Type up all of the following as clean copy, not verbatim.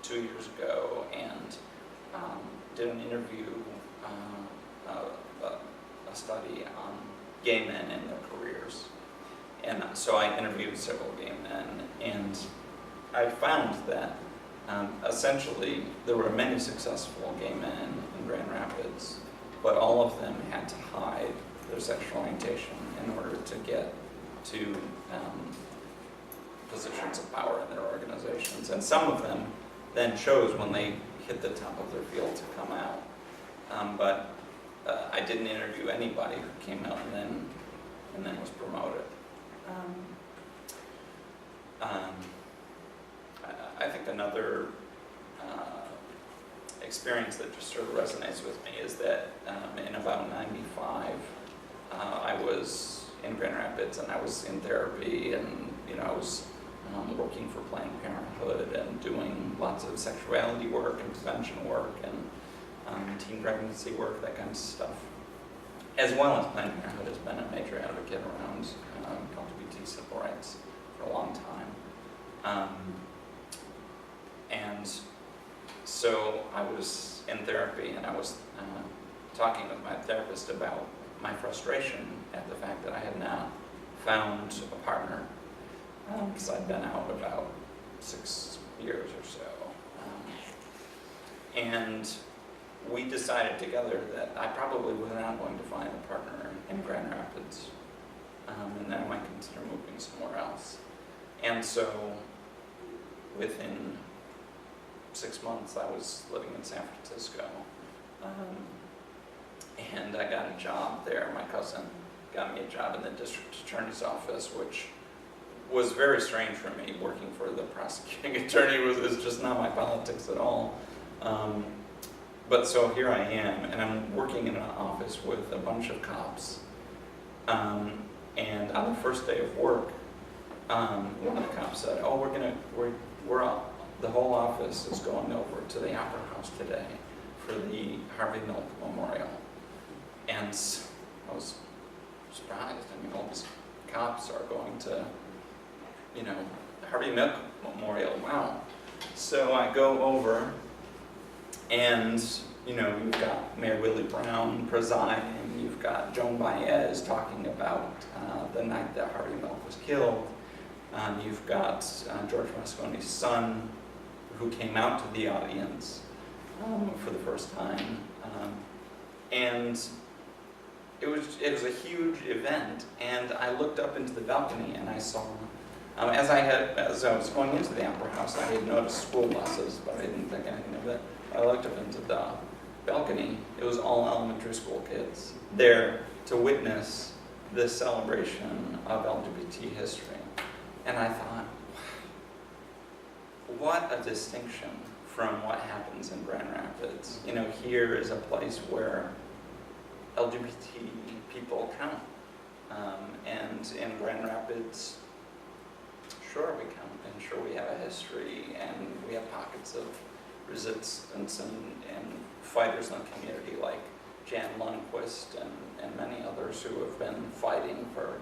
2 years ago and did an interview, a study on gay men and their careers. And so I interviewed several gay men, and I found that essentially there were many successful gay men in Grand Rapids, but all of them had to hide their sexual orientation in order to get to positions of power in their organizations. And some of them then chose, when they hit the top of their field, to come out. But I didn't interview anybody who came out and then was promoted. I think another experience that just sort of resonates with me is that in about '95, I was in Grand Rapids and I was in therapy, and I was working for Planned Parenthood and doing lots of sexuality work and prevention work and teen pregnancy work, that kind of stuff. As well as Planned Parenthood has been a major advocate around LGBT civil rights for a long time. And so I was in therapy, and I was talking with my therapist about my frustration at the fact that I had not found a partner, because I'd been out about 6 years or so. And we decided together that I probably was not going to find a partner in Grand Rapids, and that I might consider moving somewhere else. And so within 6 months, I was living in San Francisco, and I got a job there. My cousin got me a job in the district attorney's office, which was very strange for me. Working for the prosecuting attorney was just not my politics at all. But so here I am, and I'm working in an office with a bunch of cops. And on the first day of work, one of the cops said, "Oh, we're all, the whole office is going over to the Opera House today for the Harvey Milk Memorial." And I was surprised. I mean, all these cops are going to, Harvey Milk Memorial. Wow. So I go over, and you've got Mayor Willie Brown presiding. You've got Joan Baez talking about the night that Harvey Milk was killed. You've got George Moscone's son, who came out to the audience for the first time, and it was a huge event. And I looked up into the balcony, and I saw, as I was going into the Opera House, I had noticed school buses, but I didn't think anything of it. I looked up into the balcony. It was all elementary school kids there to witness this celebration of LGBT history. And I thought, wow, what a distinction from what happens in Grand Rapids. Here is a place where LGBT people count. And in Grand Rapids, sure we count, and sure we have a history, and we have pockets of resistance and fighters in the community like Jan Lundquist and many others who have been fighting for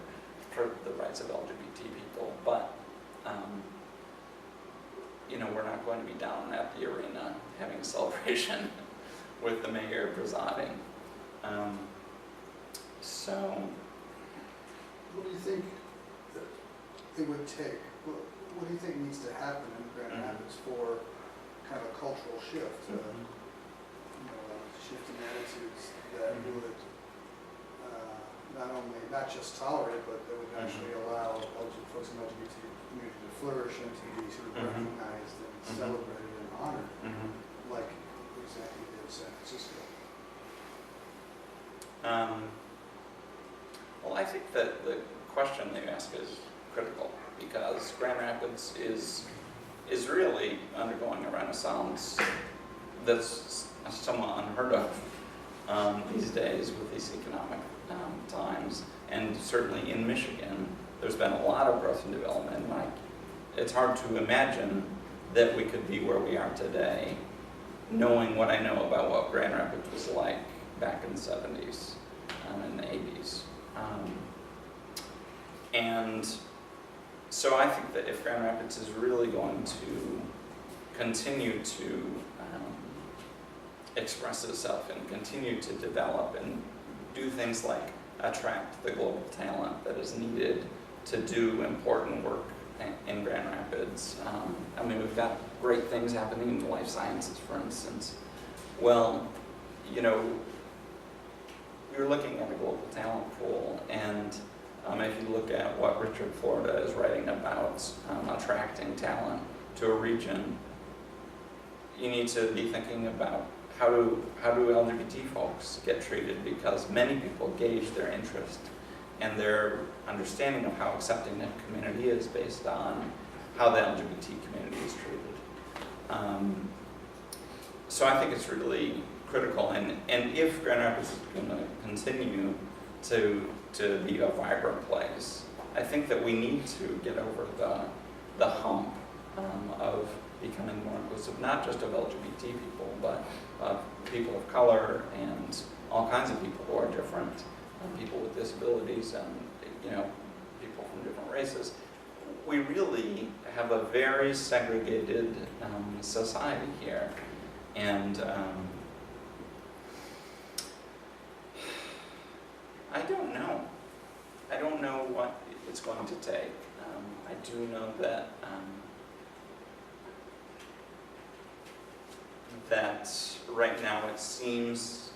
the rights of LGBT people. But we're not going to be down at the arena having a celebration with the mayor presiding. So, what do you think that it would take? What do you think needs to happen in Grand Rapids for kind of a cultural shift, shift in attitudes that would not just tolerate, but that would actually allow folks in the LGBT community to flourish and to be sort of recognized and celebrated and honored, like exactly did in San Francisco? Well, I think that the question that you ask is critical, because Grand Rapids is really undergoing a renaissance that's somewhat unheard of these days with these economic times. And certainly in Michigan, there's been a lot of growth and development. It's hard to imagine that we could be where we are today, knowing what I know about what Grand Rapids was like back in the 70s and the 80s. And so I think that if Grand Rapids is really going to continue to express itself and continue to develop and do things like attract the global talent that is needed to do important work in Grand Rapids. I mean, we've got great things happening in the life sciences, for instance. Well, you know, we were looking at a global talent pool, and if you look at what Richard Florida is writing about attracting talent to a region, you need to be thinking about how do LGBT folks get treated, because many people gauge their interest and their understanding of how accepting that community is based on how the LGBT community is treated. So I think it's really critical, and if Grand Rapids is going to continue to be a vibrant place, I think that we need to get over the hump of becoming more inclusive, not just of LGBT people, but of people of color and all kinds of people who are different, people with disabilities, and you know, people from different races. We really have a very segregated society here, and I don't know. I don't know what it's going to take. I do know that that right now it seems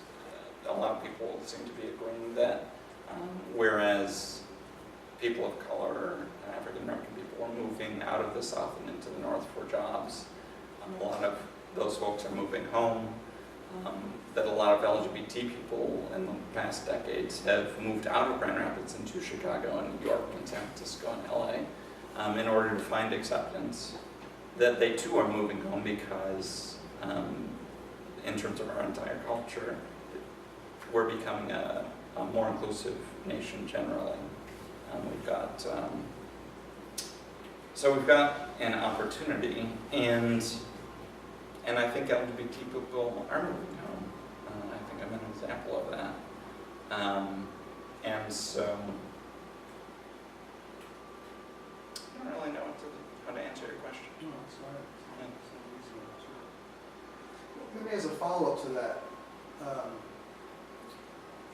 a lot of people seem to be agreeing that whereas people of color, African American people, are moving out of the South and into the North for jobs, a lot of those folks are moving home, that a lot of LGBT people in the past decades have moved out of Grand Rapids into Chicago and New York and San Francisco and LA in order to find acceptance, that they too are moving home because in terms of our entire culture, we're becoming a more inclusive nation generally. We've got so we've got an opportunity, and I think LGBT people are moving home. I think I'm an example of that. And so I don't really know how to answer your question. No, that's all right. It's an easy one, sure. Well, maybe as a follow-up to that,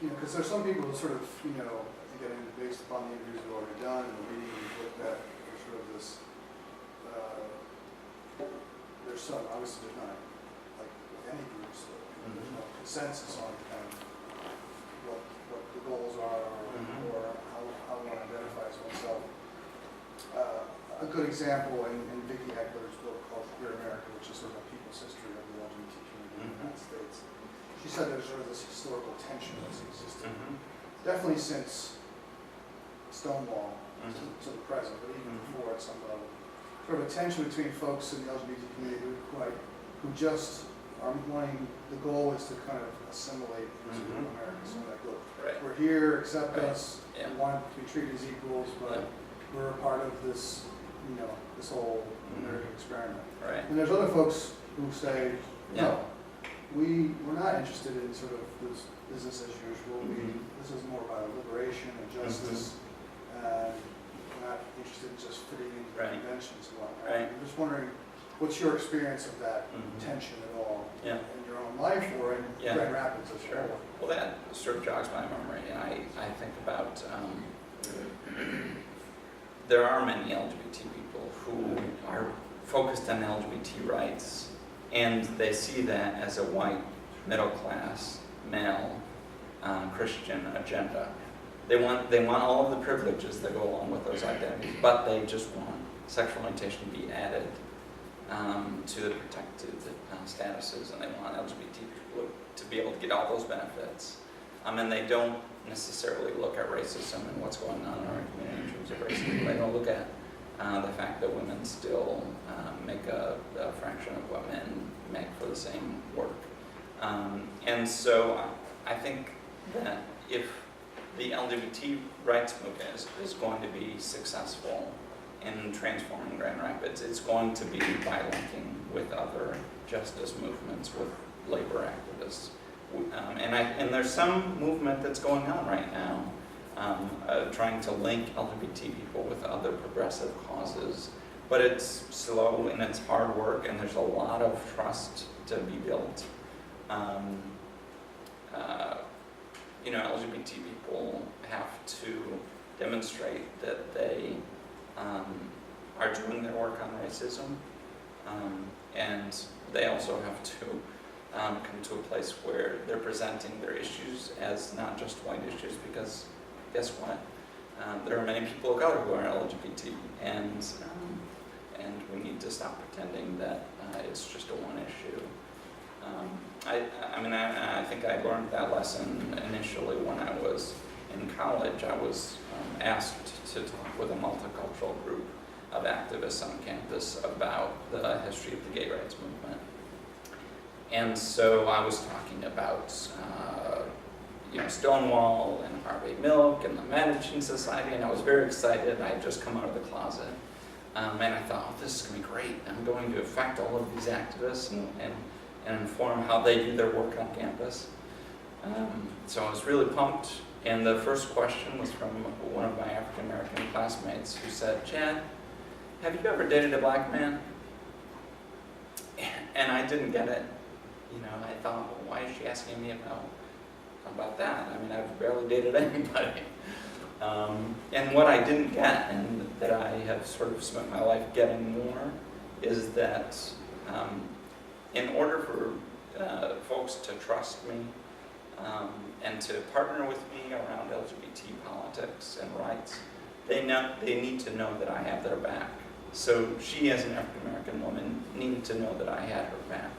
you know, because there's some people who sort of, you know, again, based upon the interviews we've already done and the meeting we've looked at, there's sort of this, there's some, obviously there's not, like with any groups, there's no consensus on kind of what the goals are or how one identifies oneself. A good example in Vicki Heckler's book called Queer America, which is sort of a people's history of the LGBT community in the United States, she said there's sort of this historical tension that's existed, definitely since Stonewall to the present, but even before at some level. Sort of a tension between folks in the LGBT community who just are wanting, the goal is to kind of assimilate into America. So like, look, we're here, accept us, we want to be treated as equals, but we're a part of this, you know, this whole American experiment. And there's other folks who say, no, we're not interested in sort of this business as usual. This is more about liberation and justice, and we're not interested in just fitting into conventions and whatnot. I'm just wondering, what's your experience of that tension at all in your own life or in Grand Rapids as well? Well, that sort of jogs my memory. I think about there are many LGBT people who are focused on LGBT rights, and they see that as a white, middle-class, male, Christian agenda. They want all of the privileges that go along with those identities, but they just want sexual orientation to be added to the protected statuses, and they want LGBT people to be able to get all those benefits. And they don't necessarily look at racism and what's going on in our community in terms of racism. They don't look at the fact that women still make a fraction of what men make for the same work. And so I think that if the LGBT rights movement is going to be successful in transforming Grand Rapids, it's going to be by linking with other justice movements, with labor activists. And there's some movement that's going on right now, trying to link LGBT people with other progressive causes, but it's slow and it's hard work, and there's a lot of trust to be built. LGBT people have to demonstrate that they are doing their work on racism, and they also have to come to a place where they're presenting their issues as not just white issues, because guess what? There are many people of color who are LGBT, and we need to stop pretending that it's just a one issue. I think I learned that lesson initially when I was in college. I was asked to talk with a multicultural group of activists on campus about the history of the gay rights movement. And so I was talking about Stonewall and Harvey Milk and the Managing Society, and I was very excited. I had just come out of the closet. And I thought, oh, this is going to be great. I'm going to affect all of these activists and inform how they do their work on campus. So I was really pumped. And the first question was from one of my African American classmates who said, Chad, have you ever dated a black man? And I didn't get it. I thought, well, why is she asking me about that? I mean, I've barely dated anybody. And what I didn't get, and that I have sort of spent my life getting more, is that in order for folks to trust me and to partner with me around LGBT politics and rights, they need to know that I have their back. So she, as an African American woman, needed to know that I had her back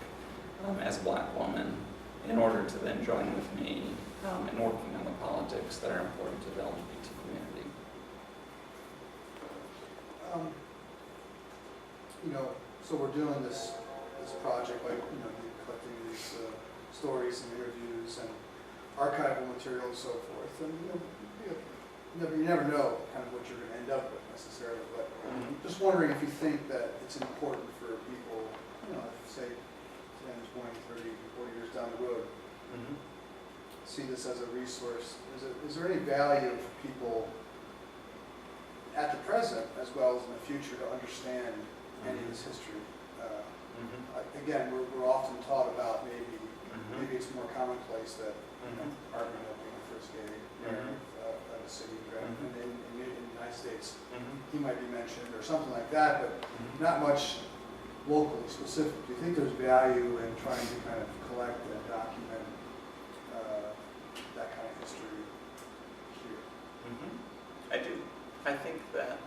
as a black woman in order to then join with me in working on the politics that are important to the LGBT community. So we're doing this project, like, collecting these stories and interviews and archival material and so forth, and you never know kind of what you're going to end up with necessarily, but just wondering if you think that it's important for people, say 10, 20, 30, 40 years down the road, see this as a resource. Is there any value for people at the present as well as in the future to understand any of this history? Again, we're often taught about maybe it's more commonplace that Harvey Milk being the first gay mayor of a city, right? And in the United States, he might be mentioned or something like that, but not much locally specific. Do you think there's value in trying to kind of collect and document that kind of history here? I do. I think that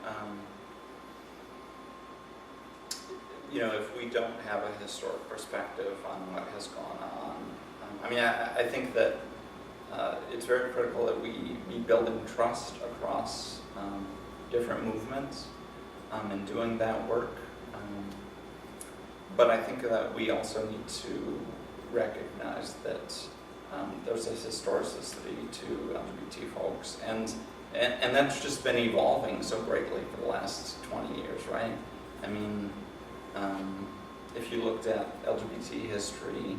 if we don't have a historic perspective on what has gone on, I think that it's very critical that we be building trust across different movements in doing that work. But I think that we also need to recognize that there's a historicity to LGBT folks, and that's just been evolving so greatly for the last 20 years, right? If you looked at LGBT history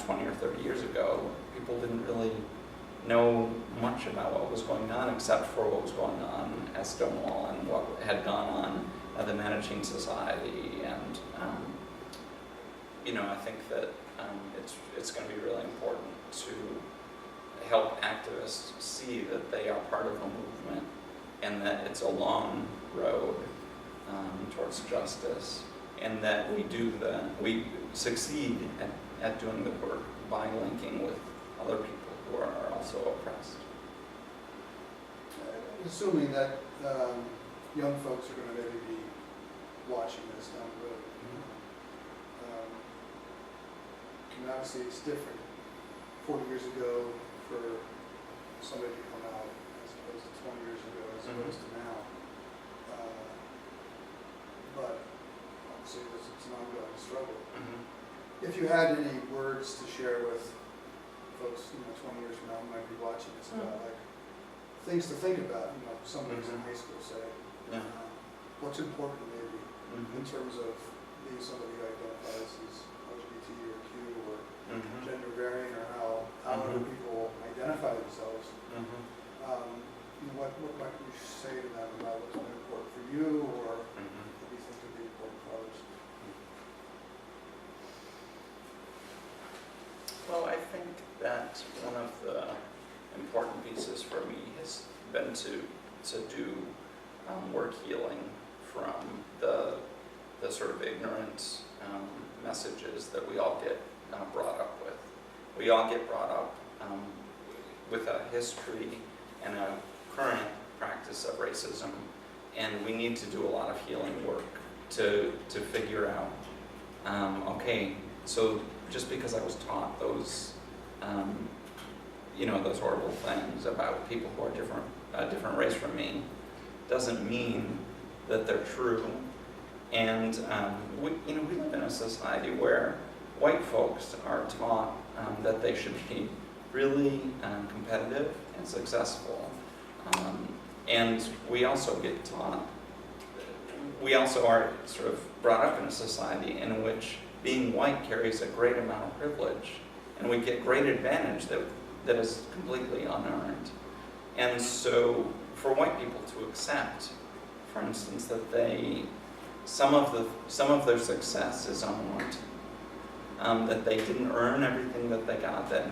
20 or 30 years ago, people didn't really know much about what was going on except for what was going on at Stonewall and what had gone on at the Managing Society. And I think that it's going to be really important to help activists see that they are part of a movement and that it's a long road towards justice, and that we succeed at doing the work by linking with other people who are also oppressed. Assuming that young folks are going to maybe be watching this down the road. Obviously it's different 40 years ago for somebody to come out as opposed to 20 years ago as opposed to now. But obviously it's an ongoing struggle. If you had any words to share with folks 20 years from now who might be watching this about like things to think about, somebody's in high school, say, what's important maybe in terms of being somebody who identifies as LGBT or Q or gender variant, or how other people identify themselves. What might you say to them about what's been important for you, or what you think think that one of the important pieces for me has been to do work healing from the sort of ignorant messages that we all get brought up with. We all get brought up with a history and a current practice of racism, and we need to do a lot of healing work to figure out, okay, so just because I was taught those, those horrible things about people who are a different race from me, doesn't mean that they're true. And we live in a society where white folks are taught that they should be really competitive and successful. And we also get taught, we also are sort of brought up in a society in which being white carries a great amount of privilege, and we get great advantage that is completely unearned. And so for white people to accept, for instance, that some of their success is unearned, that they didn't earn everything that they got, that